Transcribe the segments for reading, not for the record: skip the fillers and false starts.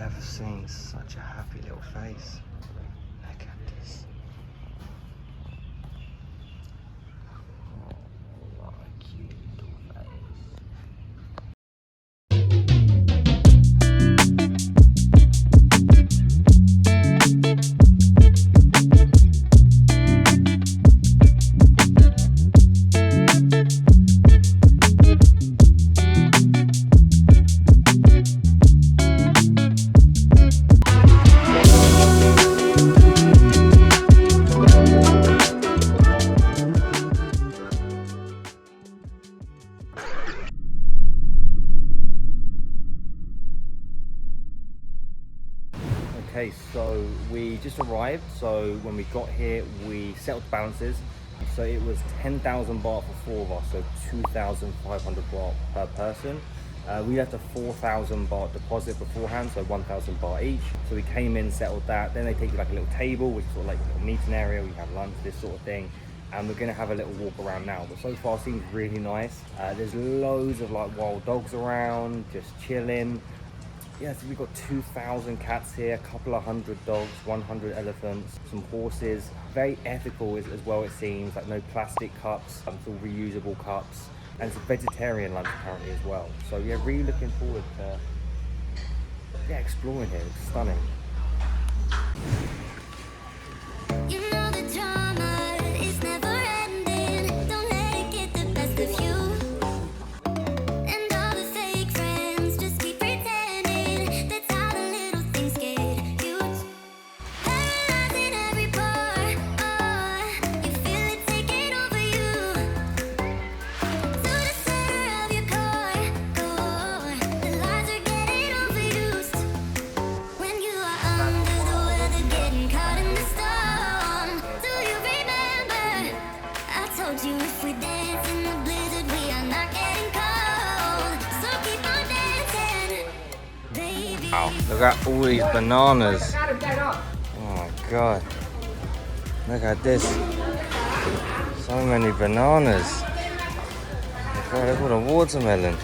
never seen such a happy little face. Look at this. Oh, what a cute little face. Okay, so we just arrived. So when we got here, we settled the balances. So it was 10,000 baht for 4 of us, so 2,500 baht per person. We left a 4,000 baht deposit beforehand, so 1,000 baht each. So we came in, settled that. Then they take you like a little table, which is sort of like a little meeting area where you have lunch, this sort of thing. And we're gonna have a little walk around now. But so far, it seems really nice. There's loads of like wild dogs around, just chilling. Yeah, so we've got 2,000 cats here, a couple of hundred dogs, 100 elephants, some horses. Very ethical as well, it seems, like no plastic cups, it's all reusable cups. And it's a vegetarian lunch apparently as well. So yeah, really looking forward to exploring here. It's stunning. Wow, look at all these bananas. Oh my god. Look at this. So many bananas. Oh god, look at the watermelon.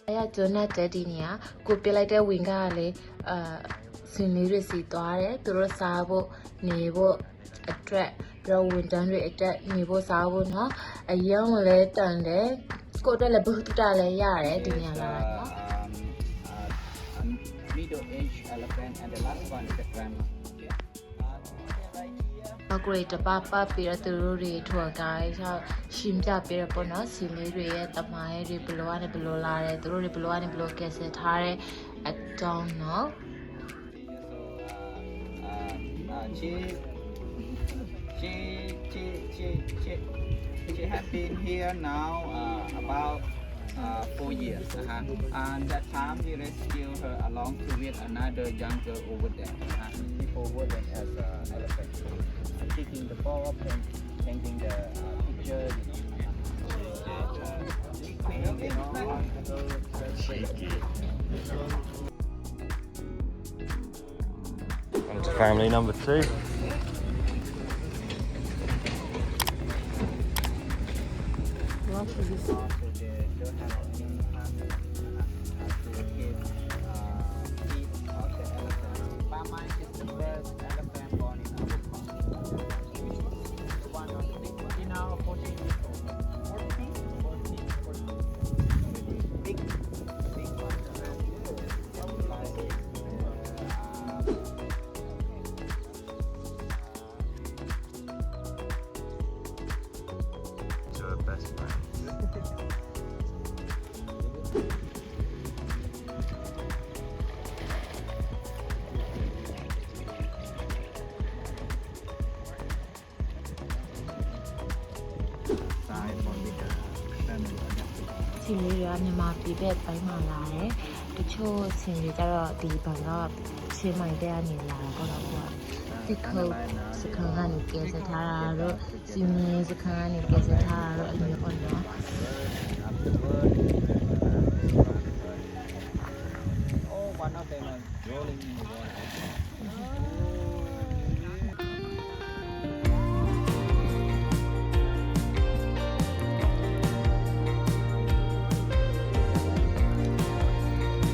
I don't know that in here. Go be like a winger, scenery, to Sabo, Nebo, a track, draw window, a track, Nebo Sabo, no, a young lady and there. Scott a Butale yard, middle-aged elephant, and the last one is a grandma. Great Papa Piraturi to a guy, Shimja Pirapono, Silly, the Mai, below and below Lare, the Ruri below and below Casset Hare, I don't know. She has been here now about 4 years, and that time we rescued her along with another young girl over there. People were them as an elephant, taking the bob and painting the picture. On to family number 2. Best friends. စီလေးတွေကမြန်မာပြည်ဘက်ပိုင်းမှာလာတယ်တချို့စီတွေကျတော့ဒီဘန်ကချင်းမိုင်တဲ့ကနေလာတာပေါ့နော်တိခုတ်စခန်းကနေကဲစထားတာတို့စီမင်းစခန်းကနေကဲစထားတာတို့အဲ့လိုပေါ့နော် Oh, one of them are rolling in the water.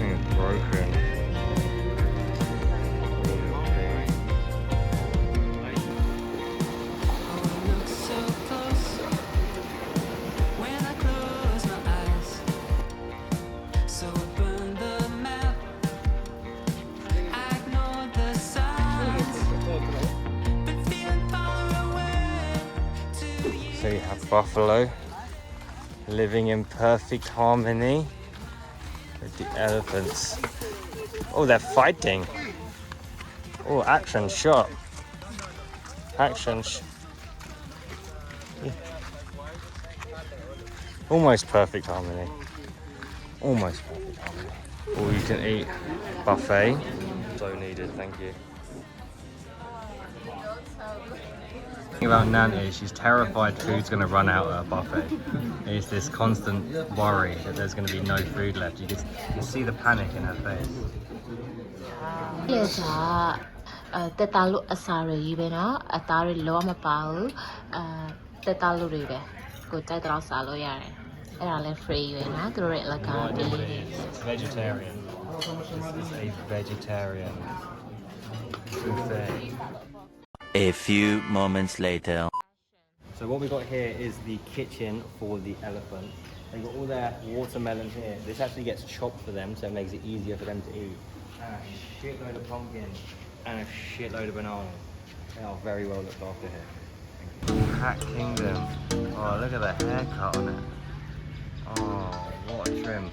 It's broken. So you have buffalo living in perfect harmony with the elephants. Oh, they're fighting. Oh, action shot. Action yeah. Almost perfect harmony. Almost perfect harmony. All you can eat buffet. So needed, thank you. The thing about Nant is she's terrified food's going to run out at a buffet. It's this constant worry that there's going to be no food left. You can see the panic in her face. Yes, တက်တာလို့အစာတွေပဲเนาะအသားတွေလောမပါဘူးတက်တာလို့တွေပဲကိုကြိုက်တော့စားလို့ရတယ်အဲ့ဒါလည်း free ပဲเนาะသူတို့ရဲ့အလကားပေးလေးတွေ It's vegetarian. This is a vegetarian buffet. A few moments later. So what we got here is the kitchen for the elephant. They've got all their watermelon here. This actually gets chopped for them, so it makes it easier for them to eat. And a shitload of pumpkin and a shitload of bananas. They are very well looked after here. Cat Kingdom. Oh, look at the haircut on it. Oh, what a trim.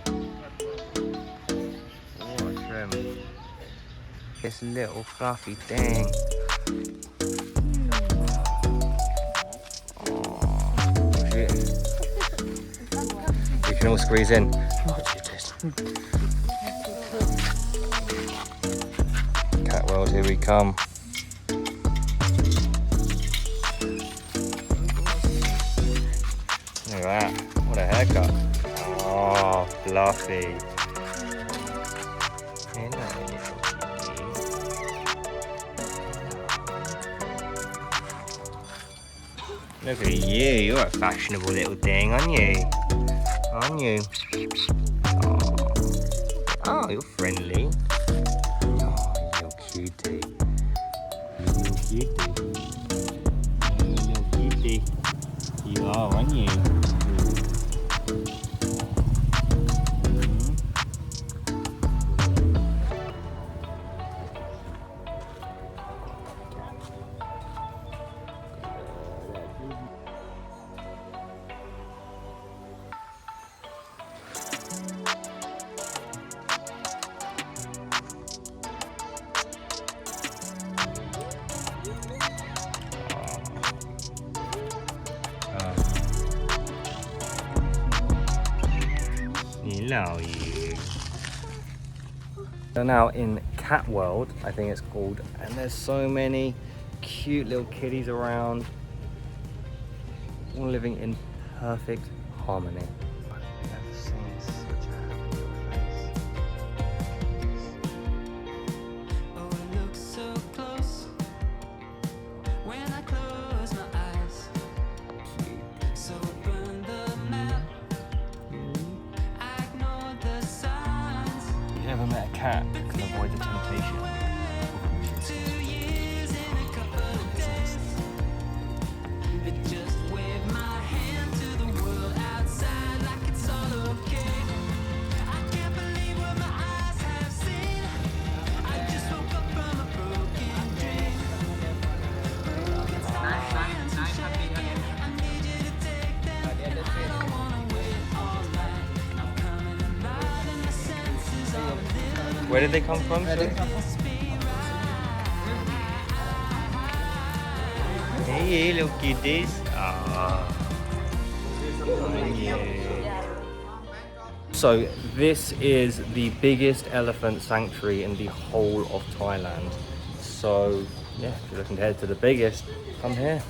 What a trim. This little fluffy thing. We can all squeeze in. Cat world, here we come. Look at that. What a haircut. Oh, fluffy. Hello, little kitty. Look at you. You're a fashionable little thing, aren't you? Aren't you? Oh, you're friendly. Oh, you're cutie. You're cutie. You're cutie. You are, aren't you? So now in Cat World, I think it's called, and there's so many cute little kitties around, all living in perfect harmony. I've never seen such a happy little face. Oh, it looks so close when I close my eyes. So burn the map. I ignore the signs. You ever met a cat that can avoid the temptation? 2 years and a couple of days. But just wave my hand to the world outside like it's all okay. I can't believe what my eyes have seen. I just woke up from a broken dream. I need you to take them. I don't wanna wait all night. I'm coming alive and my senses are living. Where did they come from? Sorry? Hey, little kitties. Ah. Oh, yeah. So this is the biggest elephant sanctuary in the whole of Thailand. So yeah, if you're looking to head to the biggest, come here.